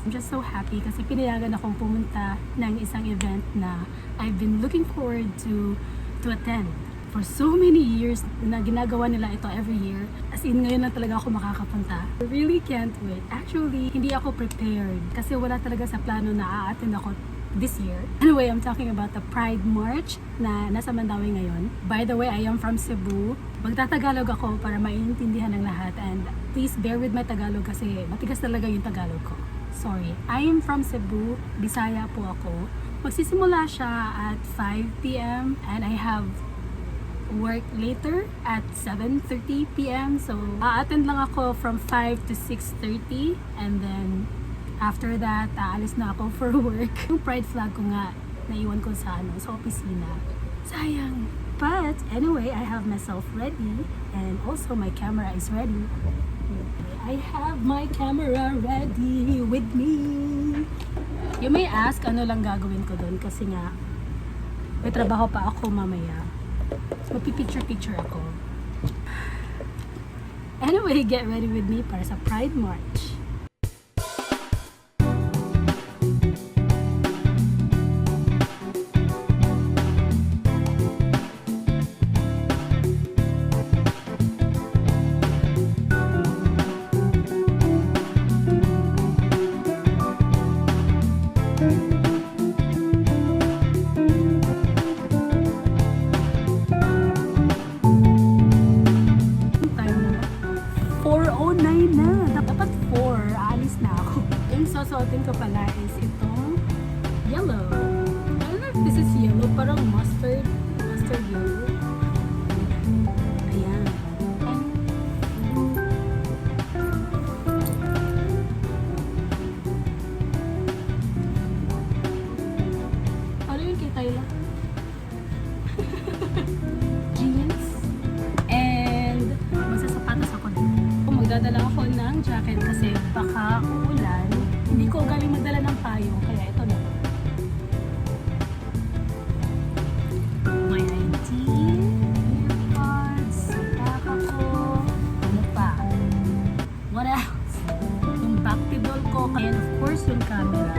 I'm just so happy kasi pinayagan akong pumunta ng isang event na I've been looking forward to attend for so many years na ginagawa nila ito every year. As in, ngayon lang talaga ako makakapunta. I really can't wait. Actually, hindi ako prepared kasi wala talaga sa plano na a-attend ako this year. Anyway, I'm talking about the Pride March na nasa Mandawi ngayon. By the way, I am from Cebu. Magtatagalog ako para maintindihan ng lahat, and please bear with my Tagalog kasi matigas talaga yung Tagalog ko. Sorry. I am from Cebu. Bisaya po ako. Magsisimula siya at 5 p.m. and I have work later at 7:30 p.m. So, a-attend lang ako from 5 to 6:30 and then after that, aalis na ako for work. Yung pride flag ko nga, naiwan ko sa opisina. Sayang. But anyway, I have myself ready and also my camera is ready. I have my camera ready with me. You may ask, ano lang gagawin ko doon kasi nga may trabaho pa ako mamaya. Magpipicture-picture ako. Anyway, get ready with me para sa Pride March. Susuotin ko pala is itong yellow. I don't know if this is yellow, parang mustard yellow. Ayan. Ano yun kay Tyla? Jeans. And magsasapatos ako din. Magdadala ako ng jacket kasi baka uulan. Hindi ko galing magdala ng payong, kaya ito na. My ID, earpods, baka ko, ano pa? What else? Yung backpedal ko, and of course yung camera.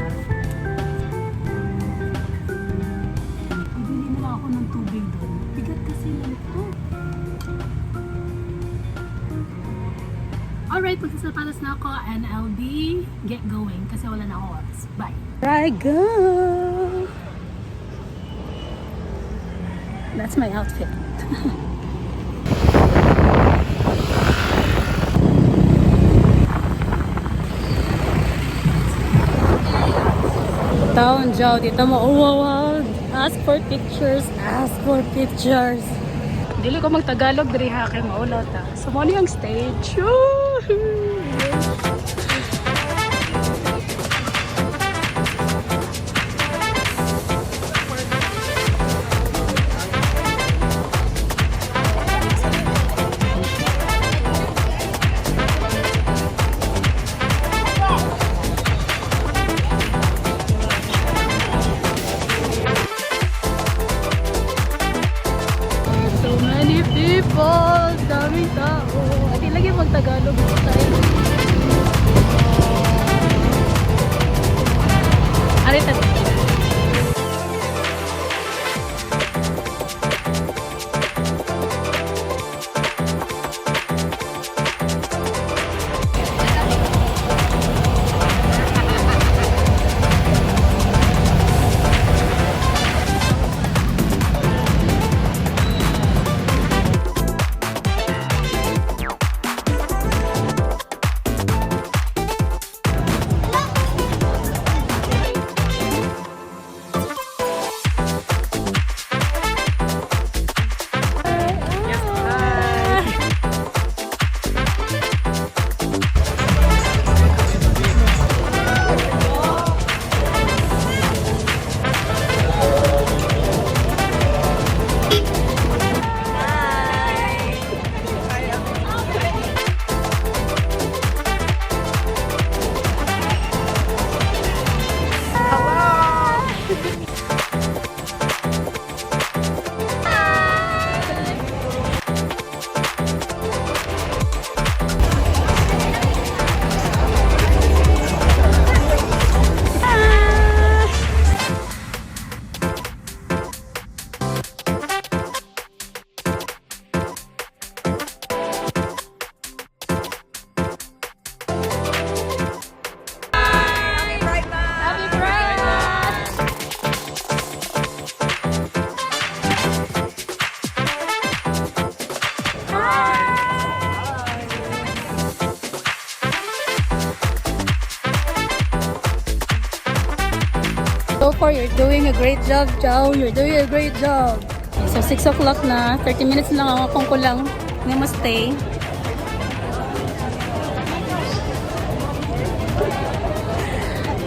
Bibili na lang ako ng tubig doon. Bigat kasi nito. Alright, magsasapatos na ako and I'll be get going kasi wala na ako oras. Bye! I go! That's my outfit. Town Joe, dito mo uwawag. Ask for pictures, ask for pictures. Dili ko magtagalog diri ha kay maulot ha. So mo ang stage. People, daming tao. At ilagay mag-Tagalog tayo. Arita. So far, you're doing a great job, Chow. You're doing a great job. Okay, so 6 o'clock na. 30 minutes lang ang akong kulang. Nga ma-stay.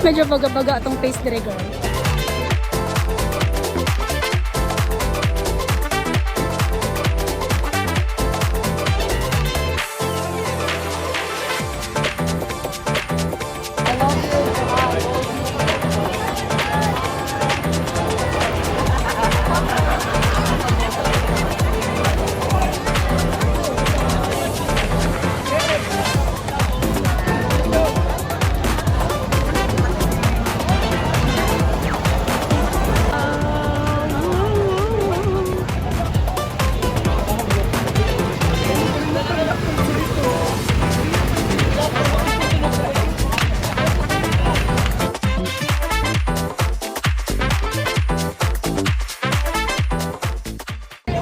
Medyo baga-baga itong face dire, girl.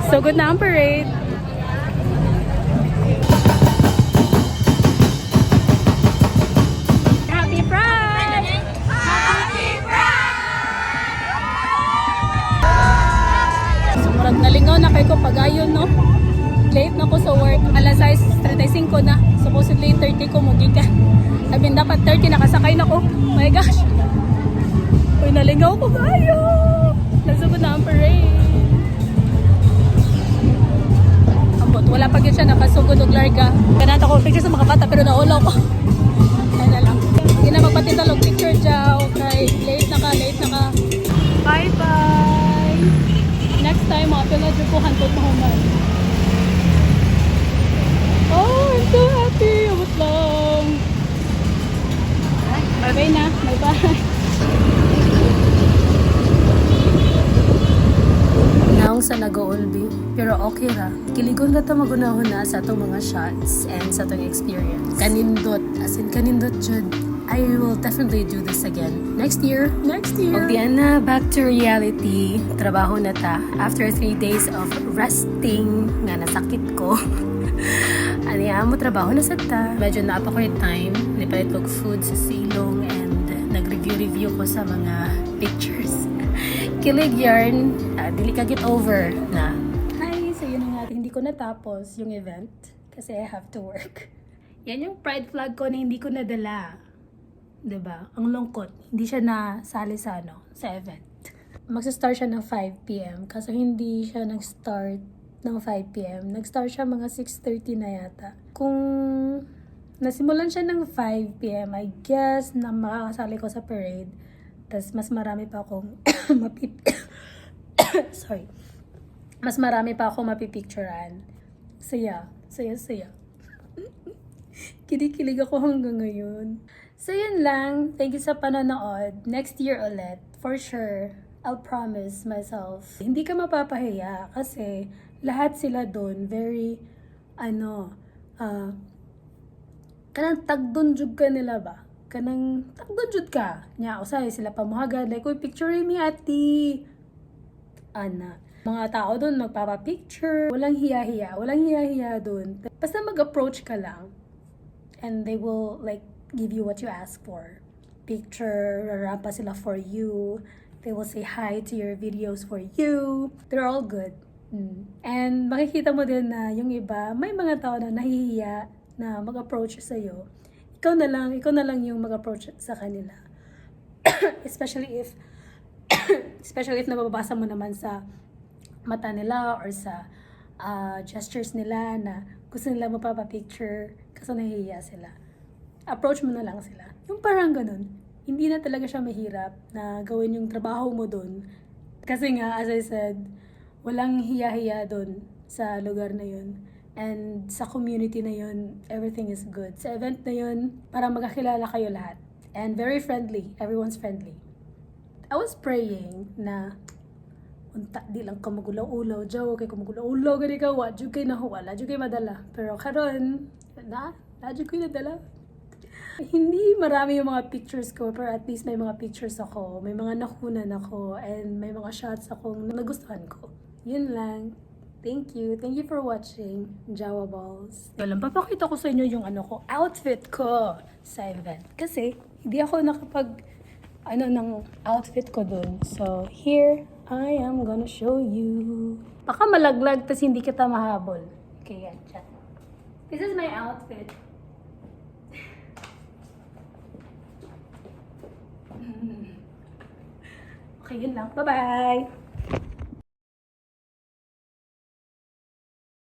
So good na ang parade. Happy Pride! Happy Pride! So murag nalingaw na kay ko pag-ayon, no? Late na ko sa work. Alas 6:35 na. Supposedly 30 ko mugikan. Sabi dapat 30 nakasakay na ko. My gosh! Uy, nalingaw ko kayo! Nasugod na ang parade. Wala pa gyud siya nakasugod og larga. Kanata ko picture sa mga bata pero naulaw ko. Ay na lang. Hindi na magpatindal og picture dyaw. Okay, late na ka. Bye bye. Next time, apil na dyan ko hantod mahuman. Oh, I'm so happy. Abot lang. Bye na. Bye bye. Naong sa nag-oolbi, pero okay ra. Kiligon ka ta magunahon na sa itong mga shots and sa itong experience. Kanindot, as in kanindot jud. I will definitely do this again. Next year. Og diyan na, back to reality. Trabaho na ta. After 3 days of resting, nga nasakit ko. Ano mo, trabaho na sa ta. Medyo naapa ko yung time. Nipalit ko food sa silong and nag-review ko sa mga pictures. Kilig yarn, dili ka get over na. Hi, so yun nga, hindi ko natapos yung event kasi I have to work. Yan yung pride flag ko na hindi ko nadala. 'Di ba? Ang lungkot, hindi siya nasali sa sa event. Magsa-start siya ng 5 PM kasi hindi siya nag-start ng 5 PM. Nag-start siya mga 6:30 na yata. Kung nasimulan siya ng 5 PM, I guess na makakasali ko sa parade. Tas mas marami pa akong sorry. Mas marami pa akong mapipicturean. Saya. Kinikilig ako hanggang ngayon. So yun lang. Thank you sa panonood. Next year ulit. For sure. I'll promise myself. Hindi ka mapapahiya kasi lahat sila doon very kanang tagdunjug ka nila ba? Kanang tagdunjud ka. Nya, usay sila pamuhagad. Like, uy, picture me, ati. Ana. Mga tao doon magpapapicture. Walang hiya-hiya. Walang hiya-hiya doon. Basta mag-approach ka lang. And they will, like, give you what you ask for. Picture, rarapa sila for you. They will say hi to your videos for you. They're all good. And makikita mo din na yung iba, may mga tao na nahihiya na mag-approach sa'yo. Ikaw na lang yung mag-approach sa kanila. especially if nababasa mo naman sa mata nila or sa gestures nila na gusto nila mapapapicture kasi nahihiya sila. Approach mo na lang sila. Yung parang ganun. Hindi na talaga siya mahirap na gawin yung trabaho mo dun. Kasi nga, as I said, walang hiya-hiya dun sa lugar na yun. And sa community na yun, everything is good. Sa event na yun, para magkakilala kayo lahat. And very friendly. Everyone's friendly. I was praying na unta, di lang ka magulaw-ulaw. Diyaw, kay kumagulaw-ulaw. Gani ka, wadyo kay nahuwala. Wadyo kay madala. Pero karon wadyo kay nadala. Hindi marami yung mga pictures ko, pero at least may mga pictures ako. May mga nakunan ako. And may mga shots akong nagustuhan ko. Yun lang. Thank you. Thank you for watching Jawa Balls. Walang papakita ko sa inyo yung outfit ko sa event. Kasi hindi ako nakapag ano ng outfit ko dun. So, here, I am gonna show you. Baka malaglag, tas hindi kita mahabol. Okay, yan, chat. This is my outfit. Okay, yun lang. Bye-bye!